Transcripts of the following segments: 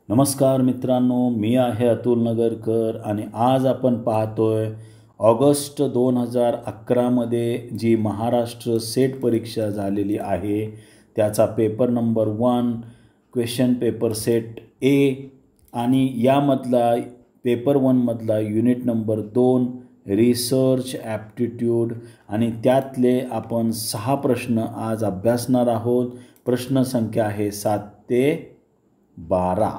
नमस्कार मित्रांनो, मी आहे अतुल नगरकर आणि आज आपण पाहतोय ऑगस्ट 2011मध्ये जी महाराष्ट्र सेट परीक्षा झालेली आहे त्याचा paper number 1 question paper set ए आणि यामधला पेपर 1 मधला युनिट नंबर 2 रिसर्च ॲप्टिट्यूड आणि त्यातले आपण 6 प्रश्न आज अभ्यासणार आहोत। प्रश्न संख्या आहे 7 ते 12।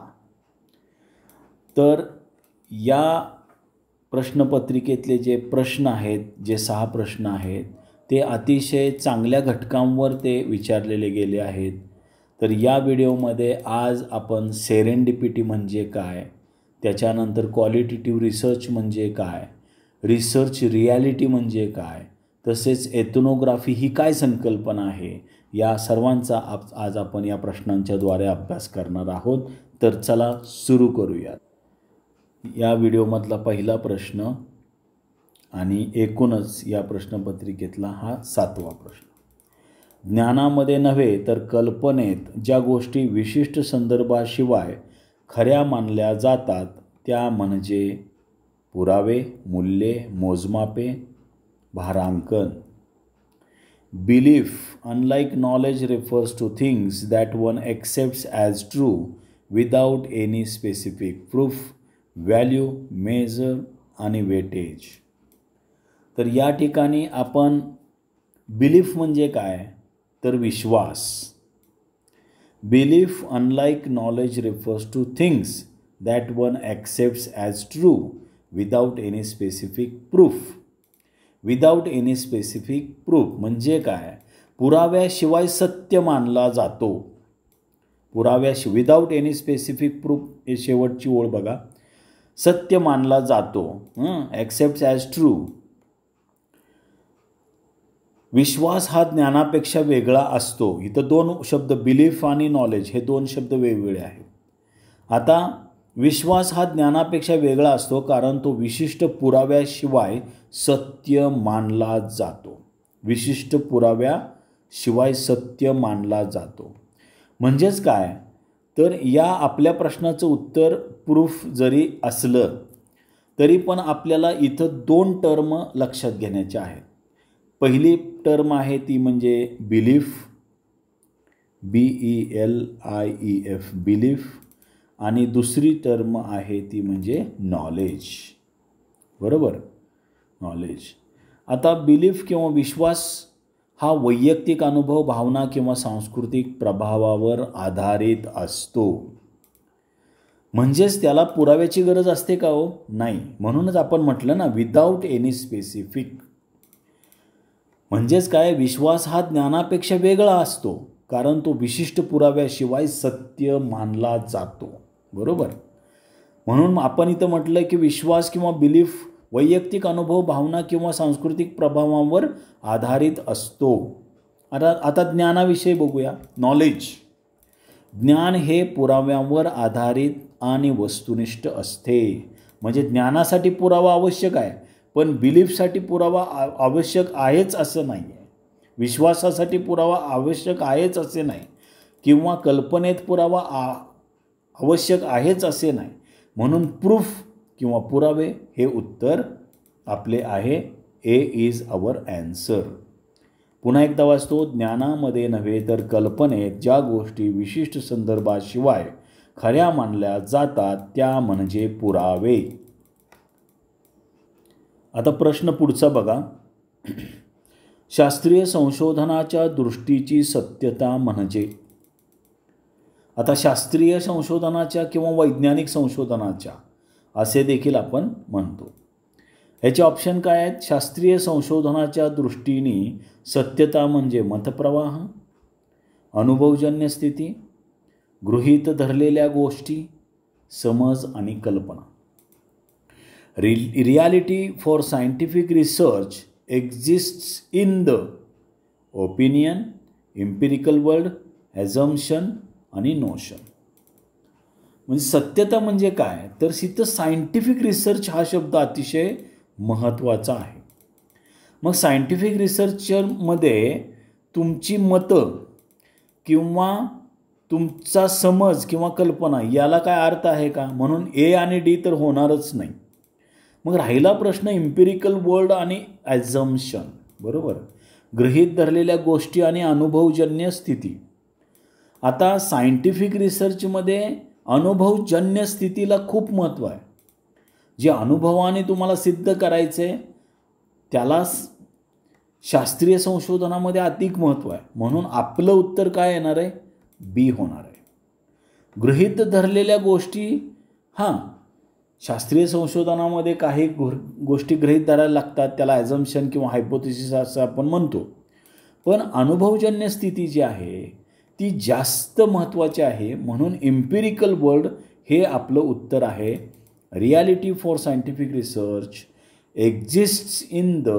तर या प्रश्नपत्रिकेतले जे प्रश्न आहेत, जे 6 प्रश्न आहेत, ते अतिशय चांगल्या घटकांवर ते विचारलेले गेले आहेत। तर या व्हिडिओमध्ये आज आपण सेरेंडिपिटी म्हणजे काय, त्याच्यानंतर क्वालिटेटिव्ह रिसर्च म्हणजे काय, रिसर्च रिॲलिटी म्हणजे काय, तसेच एथनोग्राफी ही काय संकल्पना आहे, या सर्वांचा आज आपण या प्रश्नांच्याद्वारे अभ्यास करणार आहोत। तर चला सुरू करूया। या व्हिडिओमधला पहिला प्रश्न आणि एकूणच या प्रश्नपत्रिकेतला हा 7वा प्रश्न। ज्ञानामध्ये नव्हे तर कल्पनेत ज्या गोष्टी विशिष्ट संदर्भाशिवाय खऱ्या मानल्या जातात त्या म्हणजे पुरावे, मूल्ये, मोजमापे, भारांकन। Belief, unlike knowledge, refers to things that one accepts as true without any specific proof, value, measure आणि वेटेज। तर या ठिकाणी आपण बिलीफ म्हणजे काय तर विश्वास। Belief unlike knowledge refers to things that one accepts as true without any specific proof. Without any specific proof म्हणजे काय, पुराव्याशिवाय सत्य मानला जातो। विदाउट एनी स्पेसिफिक प्रूफ हे शेवटची ओळ बघा, सत्य मानला जातो, ॲक्सेप्ट्स ॲज ट्रू। विश्वास हा ज्ञानापेक्षा वेगळा असतो। इथं 2 शब्द बिलीफ आणि नॉलेज हे 2 शब्द वेगवेगळे आहेत। आता विश्वास हा ज्ञानापेक्षा वेगळा असतो कारण तो विशिष्ट पुराव्याशिवाय सत्य मानला जातो। विशिष्ट पुराव्याशिवाय सत्य मानला जातो म्हणजेच काय तर या आपल्या प्रश्नाचं उत्तर प्रूफ जरी असलं तरी पण आपल्याला इथं 2 टर्म लक्षात घेण्याच्या आहेत। पहिली टर्म आहे ती म्हणजे बिलीफ, BELIEF बिलीफ, आणि दुसरी टर्म आहे ती म्हणजे नॉलेज, बरोबर, नॉलेज। आता बिलीफ किंवा विश्वास हा वैयक्तिक अनुभव, भावना किंवा सांस्कृतिक प्रभावावर आधारित असतो। म्हणजेच त्याला पुराव्याची गरज असते का हो? नाही। म्हणूनच आपण म्हटलं ना विदाउट एनी स्पेसिफिक। म्हणजेच काय, विश्वास हा ज्ञानापेक्षा वेगळा असतो कारण तो विशिष्ट पुराव्याशिवाय सत्य मानला जातो, बरोबर। म्हणून आपण इथं म्हटलं की विश्वास किंवा बिलीफ वैयक्तिक अनुभव, भावना किंवा सांस्कृतिक प्रभावांवर आधारित असतो। आता ज्ञानाविषयी बघूया। नॉलेज, ज्ञान हे पुराव्यांवर आधारित आणि वस्तुनिष्ठ असते। म्हणजे ज्ञानासाठी पुरावा आवश्यक आहे पण बिलीफसाठी पुरावा आवश्यक आहेच असं नाही आहे। विश्वासासाठी पुरावा आवश्यक आहेच असे नाही किंवा कल्पनेत पुरावा आवश्यक आहेच असे नाही। म्हणून प्रूफ किंवा पुरावे हे उत्तर आपले आहे। ए इज आवर ॲन्सर। पुन्हा एकदा वाचतो। ज्ञानामध्ये नव्हे तर कल्पनेत ज्या गोष्टी विशिष्ट संदर्भाशिवाय खऱ्या मानल्या जातात त्या म्हणजे पुरावे। आता प्रश्न पुढचा बघा। शास्त्रीय संशोधनाच्या दृष्टीची सत्यता म्हणजे। आता शास्त्रीय संशोधनाच्या किंवा वैज्ञानिक संशोधनाच्या असे देखील आपण म्हणतो। ह्याचे ऑप्शन काय आहेत? शास्त्रीय संशोधनाच्या दृष्टीने सत्यता म्हणजे मतप्रवाह, अनुभवजन्य स्थिती, गृहीत धरलेल्या गोष्टी, समज आणि कल्पना। Reality for scientific research exists in the opinion, empirical world, assumption आणि नोशन। म्हणजे सत्यता म्हणजे काय तर इथं सायंटिफिक रिसर्च हा शब्द अतिशय महत्त्वाचा आहे। मग सायंटिफिक रिसर्चमध्ये तुमची मतं किंवा तुमचा समज किंवा कल्पना याला काय अर्थ आहे का? म्हणून ए आणि डी तर होणारच नाही. मग राहिला प्रश्न इम्पिरिकल वर्ल्ड आणि ॲझम्पशन. बरोबर, गृहीत धरलेल्या गोष्टी आणि अनुभवजन्य स्थिती. आता सायंटिफिक रिसर्चमध्ये अनुभवजन्य स्थितीला खूप महत्त्व आहे. जे अनुभवाने तुम्हाला सिद्ध करायचं आहे त्याला शास्त्रीय संशोधनामध्ये अधिक महत्त्व आहे. म्हणून आपलं उत्तर काय येणार आहे? बी होणार आहे. गृहीत धरलेल्या गोष्टी, हां, शास्त्रीय संशोधनामध्ये काही गोष्टी गृहीत धरायला लागतात, त्याला ॲझम्पशन किंवा हायपोथेसिस असं आपण म्हणतो. पण अनुभवजन्य स्थिती जी आहे ती जास्त महत्त्वाची आहे. म्हणून इम्पिरिकल वर्ल्ड हे आपलं उत्तर आहे. Reality for scientific research exists in the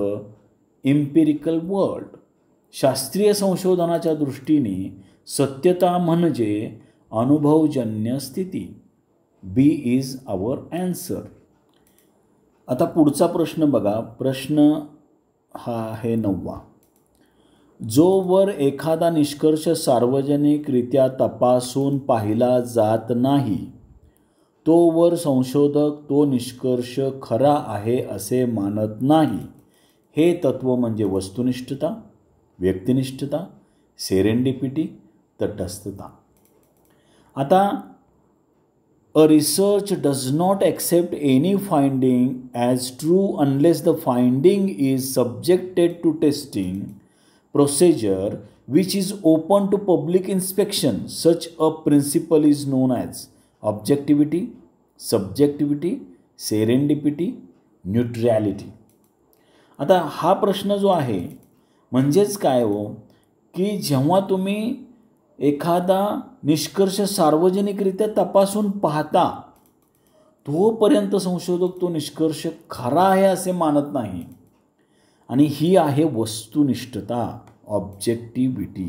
empirical world. शास्त्रीय संशोधनाच्या दृष्टीने सत्यता म्हणजे अनुभवजन्य स्थिती. B is our answer. आता पुढचा प्रश्न बघा. प्रश्न हा आहे 9वा. जोवर एखादा निष्कर्ष सार्वजनिकरित्या तपासून पाहिला जात नाही तोवर संशोधक तो निष्कर्ष खरा आहे असे मानत नाही. हे तत्व म्हणजे वस्तुनिष्ठता, व्यक्तिनिष्ठता, सेरेंडिपिटी, तटस्थता. आता a research does not accept any finding as true unless the finding is subjected to testing procedure which is open to public inspection. Such a principle is known as objectivity, subjectivity, serendipity, neutrality. आता हा प्रश्न जो आहे म्हणजेच काय हो, की जेव्हा तुम्ही एखादा निष्कर्ष सार्वजनिकरित्या तपासून पाहता तोपर्यंत संशोधक तो निष्कर्ष खरा आहे असे मानत नाही. आणि ही आहे वस्तुनिष्ठता, ऑब्जेक्टिव्हिटी.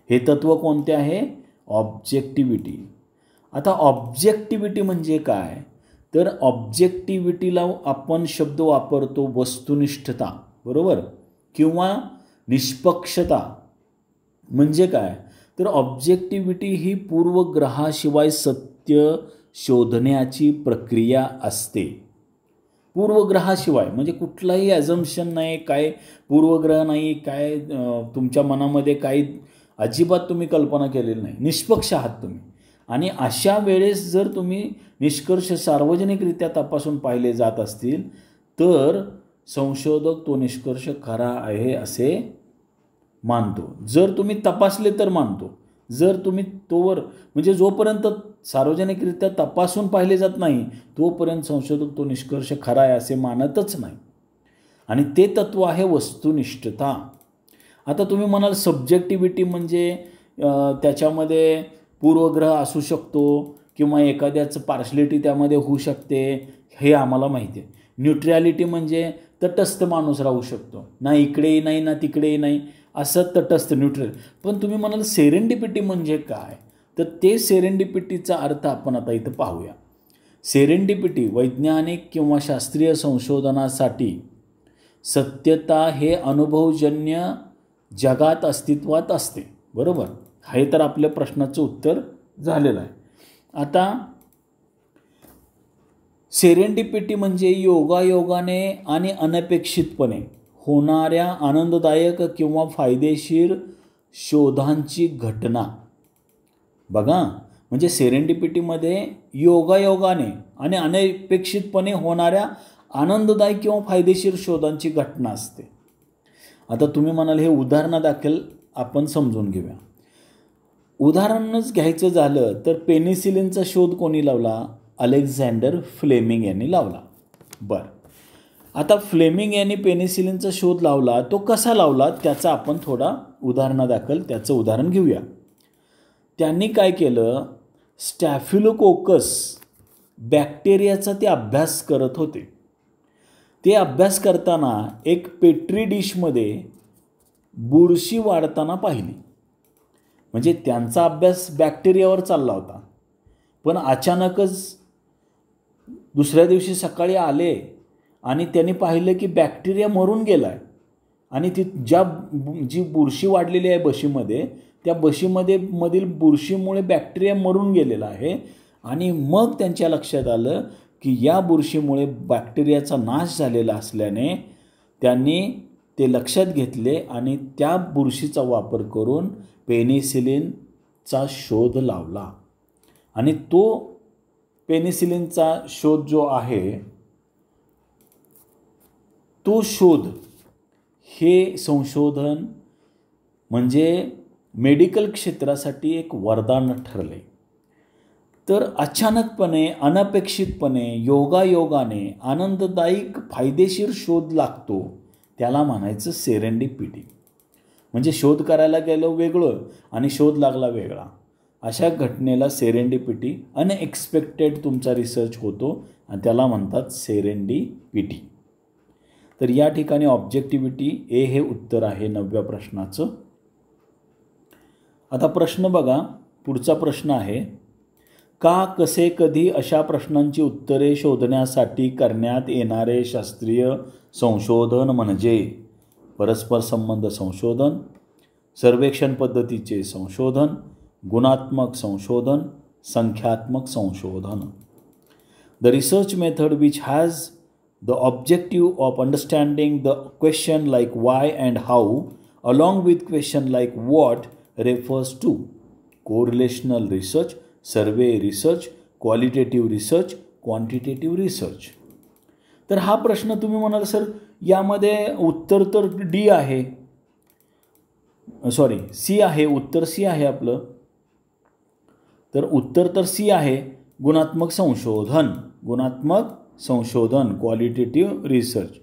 हे तत्व कोणते आहे? ऑब्जेक्टिव्हिटी. आता ऑब्जेक्टिव्हिटी म्हणजे काय? तर ऑब्जेक्टिव्हिटीला आपण शब्द वापरतो वस्तुनिष्ठता, बरोबर, किंवा निष्पक्षता. म्हणजे काय? तर ऑब्जेक्टिव्हिटी ही पूर्वग्रहाशिवाय सत्य शोधण्याची प्रक्रिया असते. पूर्वग्रहाशिवाय म्हणजे कुठलाही ॲझम्पशन नाही, काय पूर्वग्रह नाही, काय तुमच्या मनामध्ये काही अजिबात तुम्ही कल्पना केलेली नाही, निष्पक्ष आहात तुम्ही. आणि अशा वेळेस जर तुम्ही निष्कर्ष सार्वजनिकरित्या तपासून पाहिले जात असतील तर संशोधक तो निष्कर्ष खरा आहे असे मानतो. जर तुम्ही तपासले तर मानतो. जर तुम्ही तोवर म्हणजे जोपर्यंत सार्वजनिकरित्या तपासून पाहिले जात नाही तोपर्यंत संशोधक तो निष्कर्ष खरा आहे असे मानतच नाही. आणि ते तत्व आहे वस्तुनिष्ठता. आता तुम्ही म्हणाल सब्जेक्टिव्हिटी म्हणजे त्याच्यामध्ये पूर्वग्रह असू शकतो किंवा एखाद्याचं पार्शलिटी त्यामध्ये होऊ शकते, हे आम्हाला माहिती आहे. न्यूट्रॅलिटी म्हणजे तटस्थ माणूस राहू शकतो, ना इकडेही नाही ना तिकडेही नाही, असं तटस्थ न्यूट्रल. पण तुम्ही म्हणाल सेरेंडिपिटी म्हणजे काय? तर ते सेरेंडिपिटीचा अर्थ आपण आता इथं पाहूया. सेरेंडिपिटी वैज्ञानिक किंवा शास्त्रीय संशोधनासाठी सत्यता हे अनुभवजन्य जगात अस्तित्वात असते, बरोबर. हे तर आपल्या प्रश्नाचं उत्तर झालेलं आहे. आता सेरेंडिपिटी म्हणजे योगायोगाने आणि अनपेक्षितपणे होणाऱ्या आनंददायक किंवा फायदेशीर शोधांची घटना. बघा, म्हणजे सेरेंडिपिटीमध्ये योगायोगाने आणि अनपेक्षितपणे होणाऱ्या आनंददायक किंवा फायदेशीर शोधांची घटना असते. आता तुम्ही म्हणाल हे उदाहरणादाखल आपण समजून घेऊया. उदाहरणच घ्यायचं झालं तर पेनिसिलिनचा शोध कोणी लावला? अलेक्झांडर फ्लेमिंग यांनी लावला. बरं, आता फ्लेमिंग यांनी पेनिसिलिनचा शोध लावला. तो कसा लावला त्याचा आपण थोडा उदाहरणादाखल त्याचं उदाहरण घेऊया. त्यांनी काय केलं? स्टॅफिलोकोकस बॅक्टेरियाचा ते अभ्यास करत होते. ते अभ्यास करताना एक पेट्री डिशमध्ये बुरशी वाढताना पाहिली. म्हणजे त्यांचा अभ्यास बॅक्टेरियावर चालला होता. पण अचानकच दुसऱ्या दिवशी सकाळी आले आणि त्यांनी पाहिलं की बॅक्टेरिया मरून गेला आहे आणि ती जी बुरशी वाढलेली आहे बशीमध्ये त्या मधील बुरशीमुळे बॅक्टेरिया मरून गेलेला आहे आणि मग त्यांच्या लक्षात आलं की या बुरशीमुळे बॅक्टेरियाचा नाश झालेला असल्याने त्यांनी ते लक्षात घेतले आणि त्या बुरशीचा वापर करून पेनिसिलिनचा शोध लावला. आणि तो पेनिसिलिनचा शोध जो आहे तो शोध हे संशोधन म्हणजे मेडिकल क्षेत्रासाठी एक वरदान ठरले. तर अचानकपणे अनपेक्षितपणे योगायोगाने आनंददायक फायदेशीर शोध लागतो त्याला म्हणायचं सेरेंडिपिटी. म्हणजे शोध करायला गेलो वेगळं आणि शोध लागला वेगळा, अशा घटनेला सेरेंडिपिटी, अनएक्सपेक्टेड तुमचा रिसर्च होतो आणि त्याला म्हणतात सेरेंडिपिटी. तर या ठिकाणी ऑब्जेक्टिव्हिटी ए हे उत्तर आहे 9व्या प्रश्नाचं. आता प्रश्न बघा, पुढचा प्रश्न आहे का, कसे, कधी अशा प्रश्नांची उत्तरे शोधण्यासाठी करण्यात येणारे शास्त्रीय संशोधन म्हणजे परस्पर संबंध संशोधन, सर्वेक्षण पद्धतीचे संशोधन, गुणात्मक संशोधन, संख्यात्मक संशोधन. The research method which has the objective of understanding the question like why and how along with question like what refers to correlational research, survey research, qualitative research, quantitative research. तर हा प्रश्न तुम्ही म्हणाल सर यामध्ये उत्तर तर D आहे, sorry C आहे, उत्तर सी आहे आपलं. तर उत्तर तर सी आहे, गुणात्मक संशोधन, गुणात्मक संशोधन, क्वालिटेटिव्ह रिसर्च.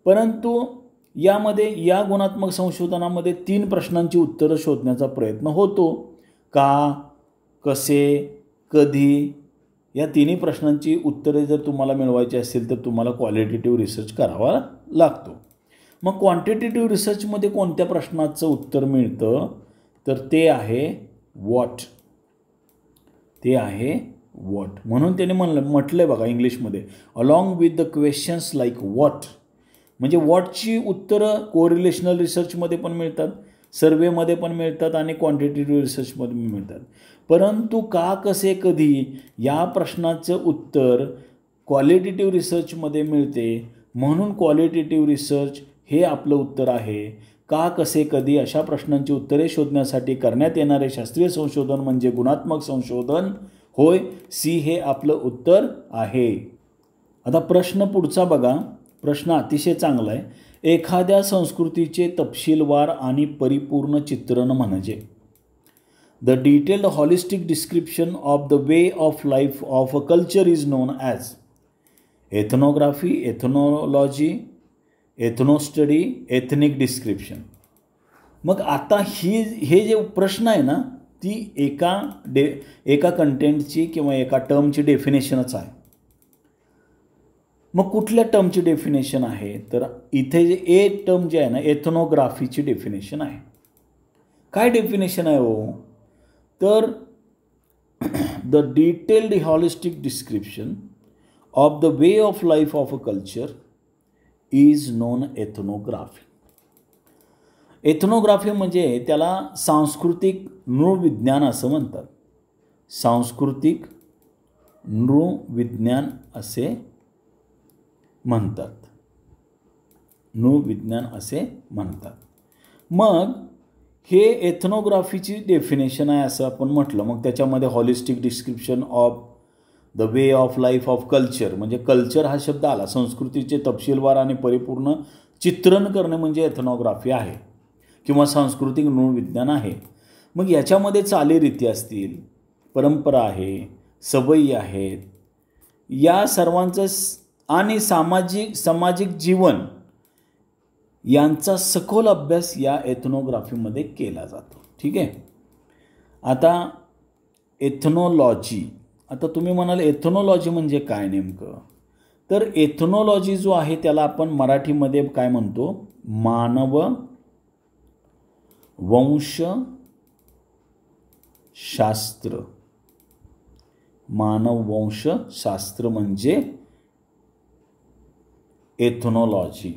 परंतु यामध्ये या गुणात्मक संशोधनामध्ये 3 प्रश्नांची उत्तरं शोधण्याचा प्रयत्न होतो. का, कसे, कधी या 3 प्रश्नांची उत्तरे जर तुम्हाला मिळवायची असेल तर तुम्हाला क्वालिटेटिव्ह रिसर्च करावा लागतो. मग क्वांटिटेटिव्ह रिसर्चमध्ये कोणत्या प्रश्नाचं उत्तर मिळतं तर ते आहे व्हॉट, ते आहे व्हॉट. म्हणून त्याने म्हटलं आहे बघा इंग्लिशमध्ये along with the questions like what. म्हणजे व्हॉटची उत्तरं कोरिलेशनल रिसर्चमध्ये पण मिळतात, सर्वेमध्ये पण मिळतात आणि क्वांटिटेटिव्ह रिसर्चमध्ये पण मिळतात. परंतु का, कसे, कधी या प्रश्नाचं उत्तर क्वालिटेटिव्ह रिसर्चमध्ये मिळते. म्हणून क्वालिटेटिव्ह रिसर्च हे आपलं उत्तर आहे. का, कसे, कधी अशा प्रश्नांची उत्तरे शोधण्यासाठी करण्यात येणारे शास्त्रीय संशोधन म्हणजे गुणात्मक संशोधन होय. सी हे आपलं उत्तर आहे. आता प्रश्न पुढचा बघा, प्रश्न अतिशय चांगला आहे. एखाद्या संस्कृतीचे तपशीलवार आणि परिपूर्ण चित्रण म्हणजे the detailed holistic description of the way of life of a culture is known as ethnography, ethnology, ethnostudy, ethnic description. मग आता हे जे प्रश्न आहे ना ती एका कंटेंटची किंवा एका टर्मची डेफिनेशनच आहे. मग कुठल्या टर्मची डेफिनेशन आहे तर इथे जे ए टर्म जे आहे ना एथनोग्राफीची डेफिनेशन आहे. काय डेफिनेशन आहे हो तर the detailed holistic description of the way of life of a culture is non ethnography. Ethnography म्हणजे त्याला सांस्कृतिक नृविज्ञान असं म्हणतात. सांस्कृतिक नृविज्ञान असे म्हणतात, नृविज्ञान असे म्हणतात. मग हे एथनोग्राफीची डेफिनेशन आहे असं आपण म्हटलं. मग त्याच्यामध्ये holistic description of the way of life of culture म्हणजे कल्चर हा शब्द आला. संस्कृतीचे तपशीलवार आणि परिपूर्ण चित्रण करणे म्हणजे एथनोग्राफी आहे किंवा सांस्कृतिक नृविज्ञान आहे. मग याच्यामध्ये चालीरीती असतील, परंपरा आहे, सवयी आहेत, या सर्वांचं आणि सामाजिक जीवन यांचा सखोल अभ्यास या एथनोग्राफीमध्ये केला जातो. ठीक आहे. आता एथनोलॉजी, आता तुम्ही म्हणाल एथनोलॉजी म्हणजे काय नेमकं तर एथनोलॉजी जो आहे त्याला आपण मराठीमध्ये काय म्हणतो मानववंशशास्त्र. मानववंशशास्त्र म्हणजे एथनोलॉजी.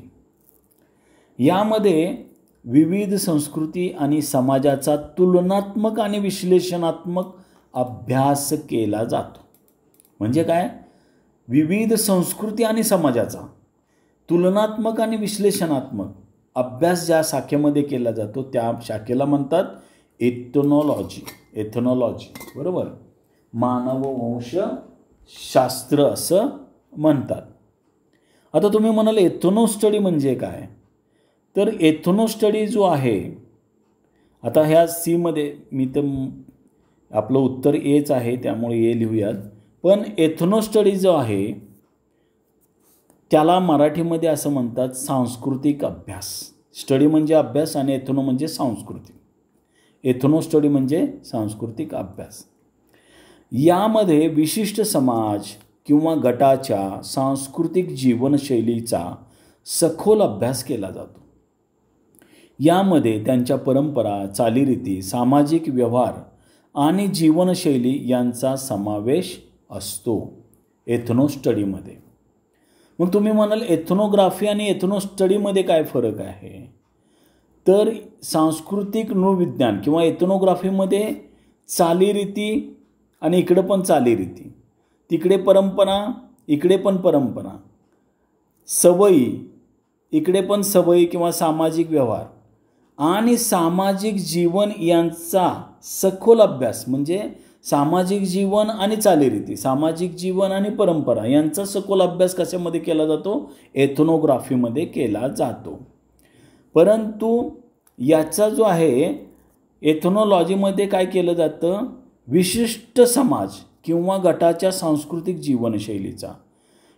यामध्ये विविध संस्कृती आणि समाजाचा तुलनात्मक आणि विश्लेषणात्मक अभ्यास केला जातो. म्हणजे काय? विविध संस्कृती आणि समाजाचा तुलनात्मक आणि विश्लेषणात्मक अभ्यास ज्या शाखेमध्ये केला जातो त्या शाखेला म्हणतात एथनॉलॉजी. एथनॉलॉजी, बरोबर, मानववंशशास्त्र असं म्हणतात. आता तुम्ही म्हणाल एथनो स्टडी म्हणजे काय? तर एथनो स्टडी जो आहे, आता ह्या सीमध्ये मी तर आपलं उत्तर एच आहे त्यामुळे ए लिहूयात. पण एथनो स्टडी जो आहे त्याला मराठीमध्ये असं म्हणतात सांस्कृतिक अभ्यास. स्टडी म्हणजे अभ्यास आणि एथनो म्हणजे सांस्कृतिक. एथनो स्टडी म्हणजे सांस्कृतिक अभ्यास. यामध्ये विशिष्ट समाज किंवा गटाच्या सांस्कृतिक जीवनशैलीचा सखोल अभ्यास केला जातो. यामध्ये त्यांच्या परंपरा, चालीरीती, सामाजिक व्यवहार आणि जीवनशैली यांचा समावेश असतो एथनो स्टडीमध्ये. मग तुम्ही म्हणाल एथनोग्राफी आणि एथनो स्टडीमध्ये काय फरक आहे? तर सांस्कृतिक नृविज्ञान किंवा एथनोग्राफीमध्ये चालीरीती आणि इकडं पण चालीरीती, तिकडे परंपरा, इकडे पण परंपरा, सवयी, इकडे पण सवयी किंवा सामाजिक व्यवहार आणि सामाजिक जीवन यांचा सखोल अभ्यास. म्हणजे सामाजिक जीवन आणि चालीरीती, सामाजिक जीवन आणि परंपरा यांचा सखोल अभ्यास कशामध्ये केला जातो? एथनोग्राफीमध्ये केला जातो. परंतु याचा जो आहे एथनॉलॉजीमध्ये काय केलं जातं? विशिष्ट समाज किंवा गटाच्या सांस्कृतिक जीवनशैलीचा.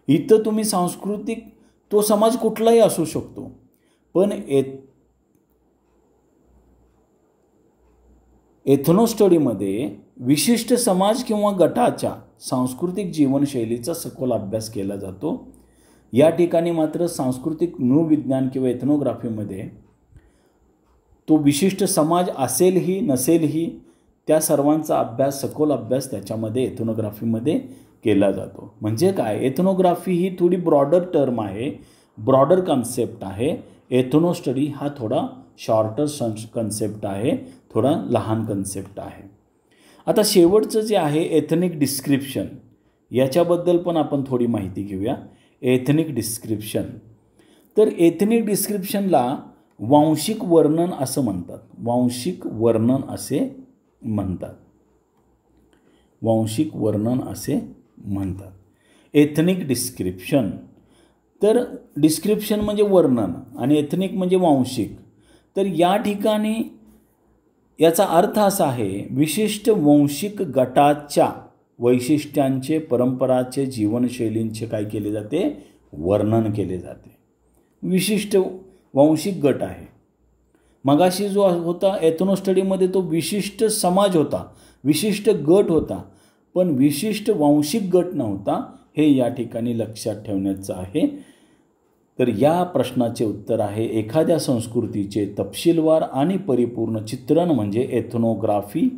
इथं तुम्ही सांस्कृतिक, तो समाज कुठलाही असू शकतो, पण एथनो स्टडीमध्ये विशिष्ट समाज किंवा गटाच्या सांस्कृतिक जीवनशैलीचा सखोल अभ्यास केला जातो. या ठिकाणी मात्र सांस्कृतिक नृविज्ञान किंवा एथनोग्राफीमध्ये तो विशिष्ट समाज असेलही नसेलही त्या सर्वांचा अभ्यास, सखोल अभ्यास त्याच्यामध्ये एथनोग्राफीमध्ये केला जातो. म्हणजे काय? एथनोग्राफी ही थोडी ब्रॉडर टर्म आहे, ब्रॉडर कन्सेप्ट आहे. एथनो स्टडी हा थोडा शॉर्टर कन्सेप्ट आहे, थोडा लहान कन्सेप्ट आहे. आता शेवटचं जे आहे एथनिक डिस्क्रिप्शन, याच्याबद्दल पण आपण थोडी माहिती घेऊया. एथनिक डिस्क्रिप्शन, तर एथनिक डिस्क्रिप्शनला वांशिक वर्णन असं म्हणतात. वांशिक वर्णन असे म्हणतात. वांशिक वर्णन असे म्हणतात एथनिक डिस्क्रिप्शन. तर डिस्क्रिप्शन म्हणजे वर्णन आणि एथनिक म्हणजे वांशिक. तर या ठिकाणी याचा अर्थ असा आहे, विशिष्ट वांशिक गटाच्या वैशिष्ट्यांचे, परंपराचे, जीवनशैलींचे काय केले जाते? वर्णन केले जाते. विशिष्ट वांशिक गट आहे. मगाशी जो होता एथनो स्टडीमध्ये तो विशिष्ट समाज होता, विशिष्ट गट होता, पण विशिष्ट वांशिक गट नव्हता. हे या ठिकाणी लक्षात ठेवण्याचं आहे. तर या प्रश्नाचे उत्तर आहे एखाद्या संस्कृतीचे तपशीलवार आणि परिपूर्ण चित्रण म्हणजे एथनोग्राफी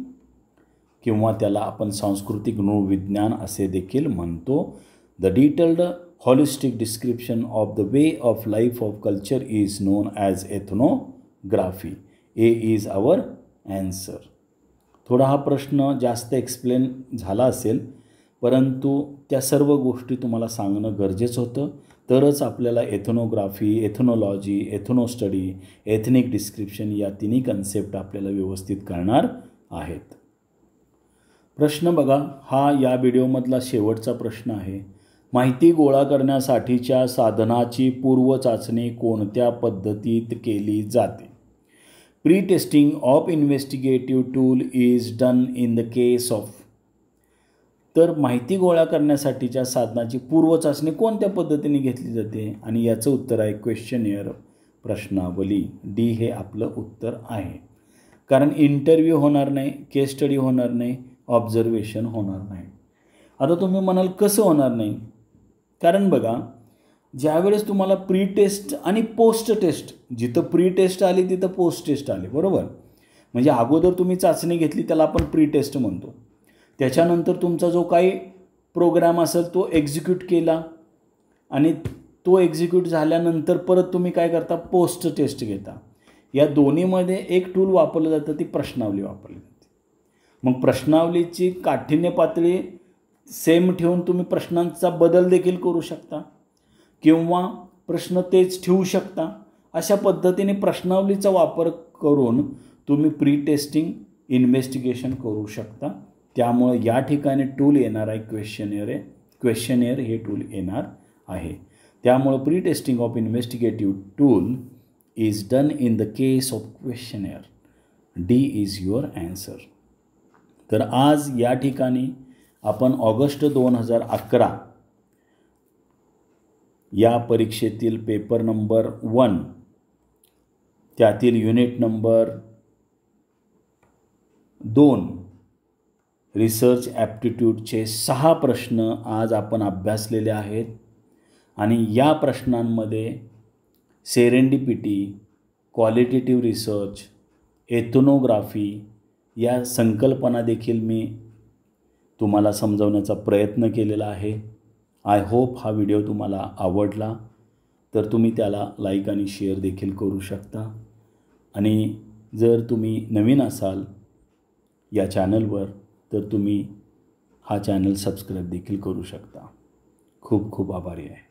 किंवा त्याला आपण सांस्कृतिक नृविज्ञान असे देखील म्हणतो. The detailed holistic description of the way of life of culture is known as ethnography. A is our answer. थोडा हा प्रश्न जास्त एक्सप्लेन झाला असेल, परंतु त्या सर्व गोष्टी तुम्हाला सांगणं गरजेचं होतं. तरच आपल्याला ethnography, ethnology, ethno study, ethnic description या तिन्ही कन्सेप्ट आपल्याला व्यवस्थित कळणार आहेत. प्रश्न बघा, हा या व्हिडिओमधला शेवटचा प्रश्न आहे. माहिती गोळा करण्यासाठीच्या साधनाची पूर्वचाचणी कोणत्या पद्धतीत केली जाते? Pre testing of investigative tool is done in the case of. तर माहिती गोळा करण्यासाठीच्या साधनाची पूर्वचाचणी कोणत्या पद्धतीने घेतली जाते? आणि याचं उत्तर आहे क्वेश्चनियर, प्रश्नावली. डी हे आपलं उत्तर आहे. कारण इंटरव्ह्यू होणार नाही, केस स्टडी होणार नाही, ऑब्झर्वेशन होणार नाही. आता तुम्ही म्हणाल कसं होणार नाही? कारण बघा, ज्यावेळेस तुम्हाला प्री टेस्ट आणि पोस्ट टेस्ट, जिथं प्री टेस्ट आली तिथं पोस्ट टेस्ट आली, बरोबर. म्हणजे अगोदर तुम्ही चाचणी घेतली त्याला आपण प्री टेस्ट म्हणतो. त्याच्यानंतर तुमचा जो काही प्रोग्राम असेल तो एक्झिक्यूट केला आणि तो एक्झिक्यूट झाल्यानंतर परत तुम्ही काय करता? पोस्ट टेस्ट घेता. या दोन्हीमध्ये एक टूल वापरलं जातं, ती प्रश्नावली वापरली जाते. मग प्रश्नावलीची काठिण्य पातळी सेम ठेवून तुम्ही प्रश्नांचा बदल देखील करू शकता किंवा प्रश्न तेच ठेवू शकता. अशा पद्धतीने प्रश्नावलीचा वापर करून तुम्ही प्री टेस्टिंग इन्व्हेस्टिगेशन करू शकता. त्यामुळे या ठिकाणी टूल येणार आहे क्वेश्चनेअर हे टूल येणार आहे. त्यामुळे pre testing of investigative tool is done in the case of questionnaire. D is your answer. तर आज या ठिकाणी आपण ऑगस्ट 2011 या परीक्षेतील पेपर नंबर 1 त्यातील युनिट नंबर 2 रिसर्च ॲप्टिट्यूडचे 6 प्रश्न आज आपण अभ्यासलेले आहेत. आणि या प्रश्नांमध्ये सेरेंडिपिटी, क्वालिटेटिव्ह रिसर्च, एथनोग्राफी या संकल्पना देखील मी तुम्हाला समजावण्याचा प्रयत्न केलेला आहे. आय होप हा व्हिडिओ तुम्हाला आवडला तर तुम्ही त्याला लाईक आणि शेअर देखील करू शकता. आणि जर तुम्ही नवीन असाल या चॅनलवर तर तुम्ही हा चॅनल सबस्क्राईब देखील करू शकता. खूप खूप आभारी आहे.